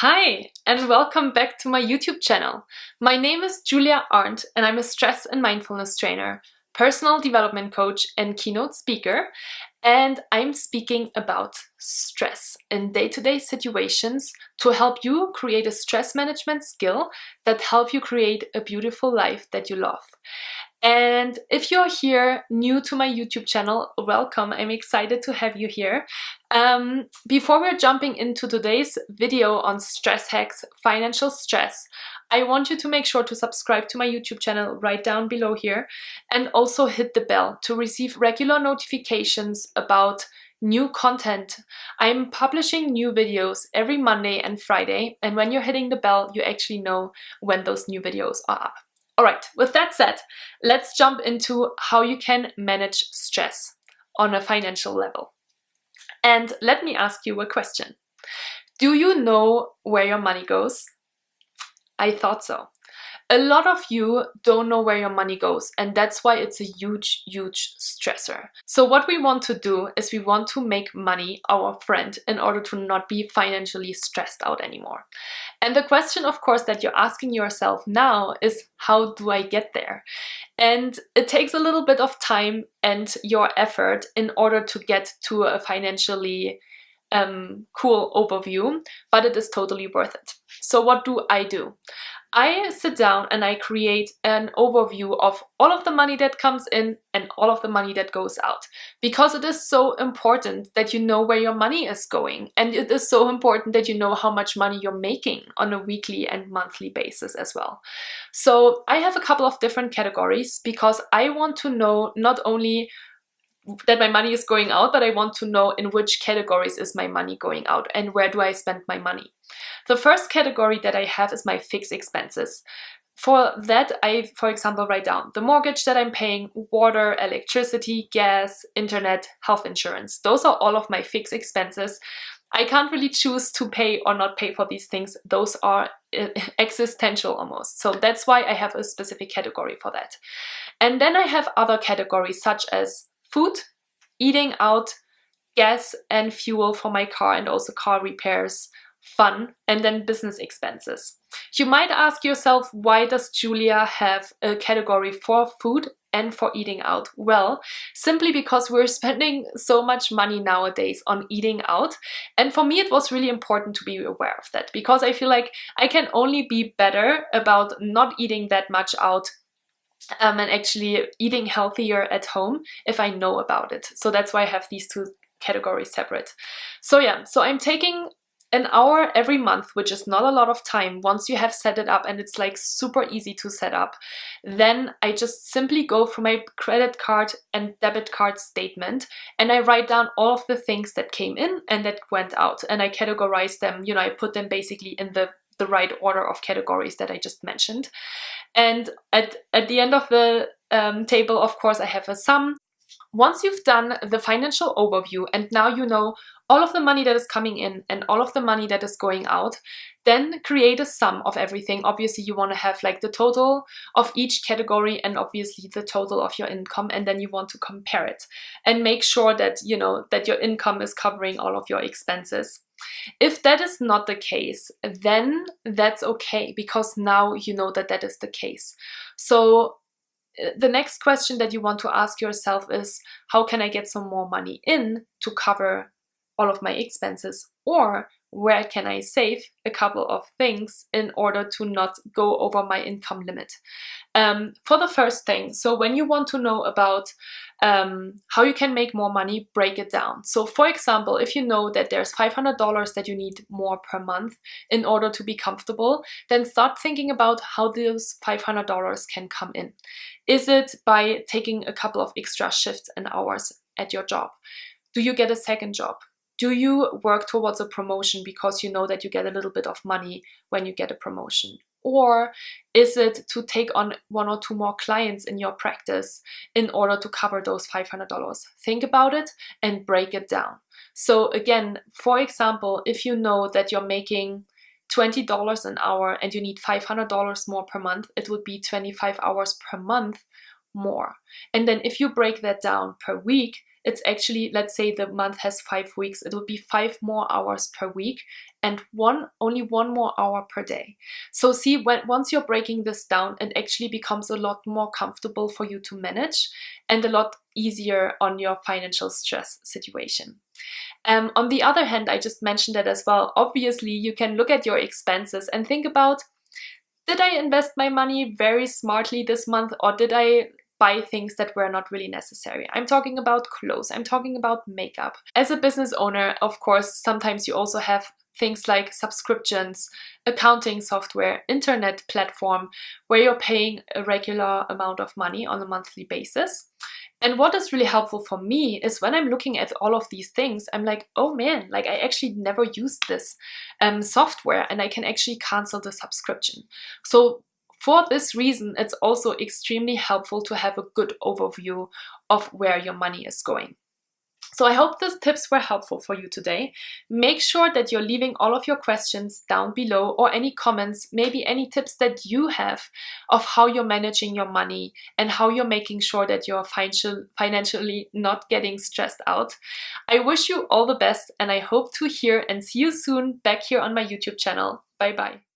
Hi, and welcome back to my YouTube channel. My name is Julia Arndt, and I'm a stress and mindfulness trainer, personal development coach, and keynote speaker. And I'm speaking about stress in day-to-day situations to help you create a stress management skill that help you create a beautiful life that you love. And if you're here new to my YouTube channel, welcome. I'm excited to have you here. Before we're jumping into today's video on stress hacks, financial stress, I want you to make sure to subscribe to my YouTube channel right down below here and also hit the bell to receive regular notifications about new content. I'm publishing new videos every Monday and Friday, and when you're hitting the bell, you actually know when those new videos are up. All right, with that said, let's jump into how you can manage stress on a financial level. And let me ask you a question. Do you know where your money goes? I thought so. A lot of you don't know where your money goes, and that's why it's a huge, huge stressor. So what we want to do is we want to make money our friend in order to not be financially stressed out anymore. And the question, of course, that you're asking yourself now is, how do I get there? And it takes a little bit of time and your effort in order to get to a financially cool overview, but it is totally worth it. So what do? I sit down and I create an overview of all of the money that comes in and all of the money that goes out, because it is so important that you know where your money is going, and it is so important that you know how much money you're making on a weekly and monthly basis as well. So I have a couple of different categories because I want to know not only that my money is going out, but I want to know in which categories is my money going out and where do I spend my money. The first category that I have is my fixed expenses. For that, I, for example, write down the mortgage that I'm paying, water, electricity, gas, internet, health insurance. Those are all of my fixed expenses. I can't really choose to pay or not pay for these things. Those are existential almost. So that's why I have a specific category for that. And then I have other categories such as food, eating out, gas and fuel for my car, and also car repairs, fun, and then business expenses. You might ask yourself, why does Julia have a category for food and for eating out? Well, simply because we're spending so much money nowadays on eating out. And for me, it was really important to be aware of that, because I feel like I can only be better about not eating that much out and actually eating healthier at home if I know about it. So that's why I have these two categories separate. So yeah, so I'm taking an hour every month, which is not a lot of time. Once you have set it up, and it's like super easy to set up, then I just simply go through my credit card and debit card statement and I write down all of the things that came in and that went out, and I categorize them. I put them basically in the right order of categories that I just mentioned. And at the end of the table, of course, I have a sum. Once you've done the financial overview and now you know all of the money that is coming in and all of the money that is going out, then create a sum of everything. Obviously, you want to have like the total of each category and obviously the total of your income, and then you want to compare it and make sure that that your income is covering all of your expenses. If that is not the case, then that's okay, because now you know that that is the case. So the next question that you want to ask yourself is, how can I get some more money in to cover all of my expenses? Or where can I save a couple of things in order to not go over my income limit? For the first thing, so when you want to know about how you can make more money, break it down. So for example, if you know that there's $500 that you need more per month in order to be comfortable, then start thinking about how those $500 can come in. Is it by taking a couple of extra shifts and hours at your job? Do you get a second job? Do you work towards a promotion because you know that you get a little bit of money when you get a promotion? Or is it to take on 1 or 2 more clients in your practice in order to cover those $500? Think about it and break it down. So again, for example, if you know that you're making $20 an hour and you need $500 more per month, it would be 25 hours per month more. And then if you break that down per week, it's actually, let's say the month has 5 weeks, it would be 5 more hours per week and only one more hour per day. So see, once you're breaking this down, it actually becomes a lot more comfortable for you to manage and a lot easier on your financial stress situation. On the other hand, I just mentioned that as well. Obviously, you can look at your expenses and think about, did I invest my money very smartly this month, or did I buy things that were not really necessary? I'm talking about clothes, I'm talking about makeup. As a business owner, of course, sometimes you also have things like subscriptions, accounting software, internet platform, where you're paying a regular amount of money on a monthly basis. And what is really helpful for me is when I'm looking at all of these things, I'm like, oh man, like I actually never used this software and I can actually cancel the subscription. So for this reason, it's also extremely helpful to have a good overview of where your money is going. So I hope these tips were helpful for you today. Make sure that you're leaving all of your questions down below, or any comments, maybe any tips that you have of how you're managing your money and how you're making sure that you're financially not getting stressed out. I wish you all the best, and I hope to hear and see you soon back here on my YouTube channel. Bye bye.